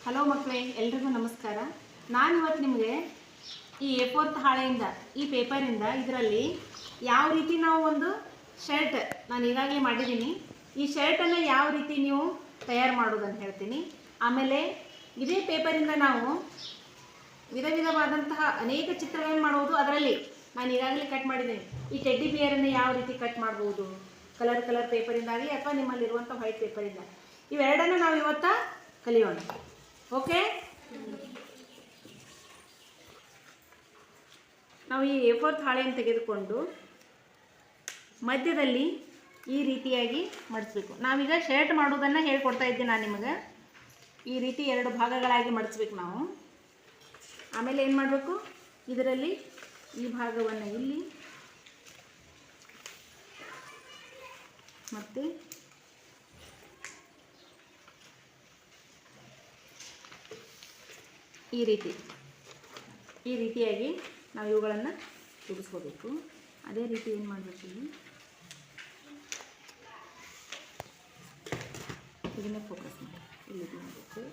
Hello ಮಕ್ಕಳೇ, ಎಲ್ರಿಗೂ ನಮಸ್ಕಾರ. ನಾನು ಇವತ್ತು ನಿಮಗೆ ಈ A4 ಹಾಳೆಯಿಂದ ಈ ಪೇಪರಿಂದ ಇದರಲ್ಲಿ ಯಾವ ರೀತಿ ನಾವು ಒಂದು ಶರ್ಟ್ ನಾನು ಈಗಾಗಲೇ ಮಾಡಿದ್ದೀನಿ. ಈ ಶರ್ಟನ್ನು ಯಾವ ರೀತಿ ನೀವು ತಯಾರು ಮಾಡೋದನ್ನು ಹೇಳ್ತೀನಿ. ಆಮೇಲೆ ಇದೇ ಪೇಪರಿಂದ ನಾವು ವಿಧ ವಿಧವಾದಂತಹ ಅನೇಕ ಚಿತ್ರಗಳನ್ನು ಮಾಡುವುದು. ಅದರಲ್ಲಿ ನಾನು ಈಗಾಗಲೇ ಕಟ್ ಮಾಡಿದ್ದೀನಿ. ಈ ಟೆಡ್ಡಿ ಬಿಯರನ್ನು ಯಾವ ರೀತಿ ಕಟ್ ಮಾಡ್ಬೋದು, ಕಲರ್ ಪೇಪರಿಂದಾಗಲಿ ಅಥವಾ ನಿಮ್ಮಲ್ಲಿರುವಂಥ ವೈಟ್ ಪೇಪರಿಂದ, ಇವೆರಡನ್ನು ನಾವು ಇವತ್ತು ಕಲಿಯೋಣ. ಓಕೆ, ನಾವು ಈ A4 ಹಾಳೆಯನ್ನು ತೆಗೆದುಕೊಂಡು ಮಧ್ಯದಲ್ಲಿ ಈ ರೀತಿಯಾಗಿ ಮಡಿಸ್ಬೇಕು. ನಾವೀಗ ಶರ್ಟ್ ಮಾಡೋದನ್ನು ಹೇಳ್ಕೊಡ್ತಾ ಇದ್ದೀನಿ ನಾನು ನಿಮಗೆ. ಈ ರೀತಿ ಎರಡು ಭಾಗಗಳಾಗಿ ಮಡಿಸ್ಬೇಕು ನಾವು. ಆಮೇಲೆ ಏನು ಮಾಡಬೇಕು, ಇದರಲ್ಲಿ ಈ ಭಾಗವನ್ನು ಇಲ್ಲಿ ಮತ್ತು ಈ ರೀತಿಯಾಗಿ ನಾವು ಇವುಗಳನ್ನು ಜೋಡಿಸ್ಕೋಬೇಕು. ಅದೇ ರೀತಿ ಏನು ಮಾಡಬೇಕು, ಇದನ್ನೇ ಫೋಕಸ್ ಮಾಡಿ ಇಲ್ಲಿ ಮಾಡಬೇಕು.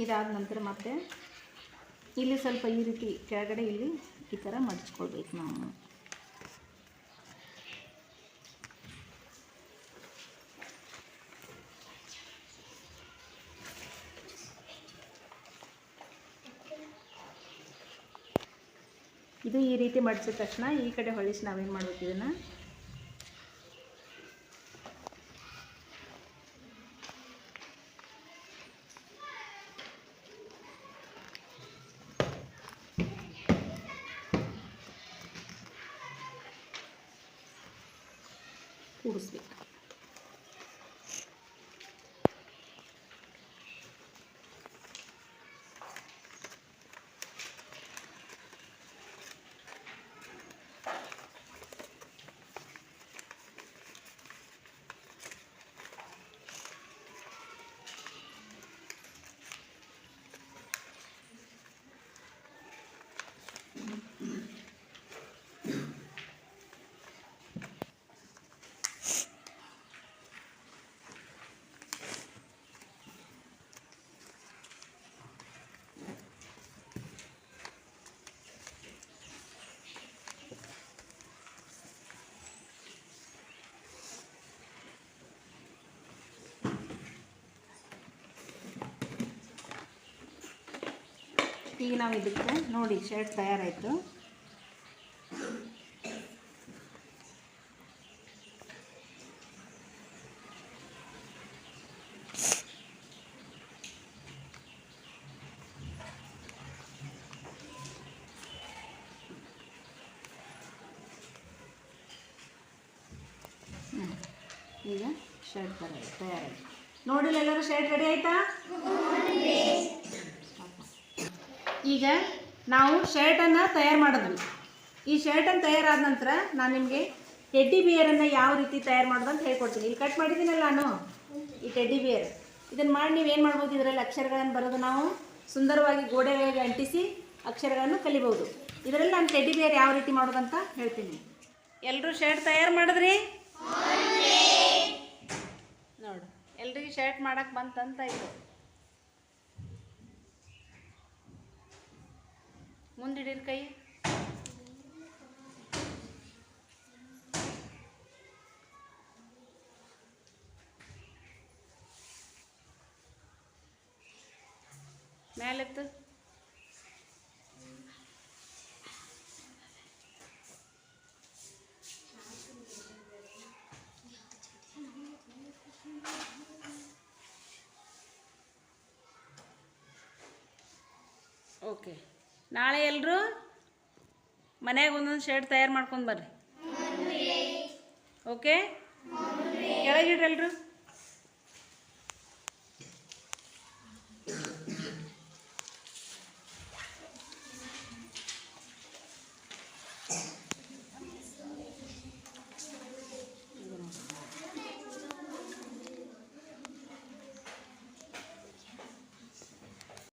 ಇದಾದ ನಂತರ ಮತ್ತೆ ಇಲ್ಲಿ ಸ್ವಲ್ಪ ಈ ರೀತಿ ಕೆಳಗಡೆ ಇಲ್ಲಿ ಈ ಥರ ಮಡಚ್ಕೊಳ್ಬೇಕು ನಾವು. ಇದು ಈ ರೀತಿ ಮಡಿಸಿದ ತಕ್ಷಣ ಈ ಕಡೆ ಹೊಳಿಸಿ ನಾವೇನು ಮಾಡಬೇಕು, ಇದನ್ನು ಕೂಡಿಸ್ಬೇಕು. ಈಗ ನಾವು ಇದಕ್ಕೆ ನೋಡಿ ಶರ್ಟ್ ತಯಾರಾಯಿತು. ಈಗ ಶರ್ಟ್ ತಯಾರಾಯಿತು. ನೋಡಿಲ್ಲ ಎಲ್ಲರೂ, ಶರ್ಟ್ ರೆಡಿ ಆಯಿತಾ? ಈಗ ನಾವು ಶರ್ಟನ್ನು ತಯಾರು ಮಾಡಿದ್ವಿ. ಈ ಶರ್ಟನ್ನು ತಯಾರಾದ ನಂತರ ನಾನು ನಿಮಗೆ ಟೆಡ್ಡಿ ಬಿಯರನ್ನು ಯಾವ ರೀತಿ ತಯಾರು ಮಾಡೋದು ಅಂತ ಹೇಳ್ಕೊಡ್ತೀನಿ. ಇಲ್ಲಿ ಕಟ್ ಮಾಡಿದ್ದೀನಲ್ಲ ನಾನು ಈ ಟೆಡ್ಡಿ ಬಿಯರ್, ಇದನ್ನು ಮಾಡಿ ನೀವೇನು ಮಾಡ್ಬೋದು, ಇದರಲ್ಲಿ ಅಕ್ಷರಗಳನ್ನು ಬರೋದು ನಾವು ಸುಂದರವಾಗಿ ಗೋಡೆಗೆ ಅಂಟಿಸಿ ಅಕ್ಷರಗಳನ್ನು ಕಲಿಬೋದು. ಇದರಲ್ಲಿ ನಾನು ಟೆಡ್ಡಿ ಬಿಯರ್ ಯಾವ ರೀತಿ ಮಾಡೋದಂತ ಹೇಳ್ತೀನಿ. ಎಲ್ಲರೂ ಶರ್ಟ್ ತಯಾರು ಮಾಡಿದ್ರಿ? ನೋಡು, ಎಲ್ರಿಗೂ ಶರ್ಟ್ ಮಾಡೋಕ್ಕೆ ಬಂತಂತ ಇದು. ಮುಂದಿಡಿರಿ ಕೈ. ಮೇಲೆತ್ತು. ಓಕೆ, ನಾಳೆ ಎಲ್ಲರೂ ಮನೆಯಾಗ ಒಂದೊಂದು ಶರ್ಟ್ ತಯಾರು ಮಾಡ್ಕೊಂಡು ಬರ್ರಿ. ಓಕೆ, ಕೆಳಗಿಡ್ರಿ ಎಲ್ಲರೂ.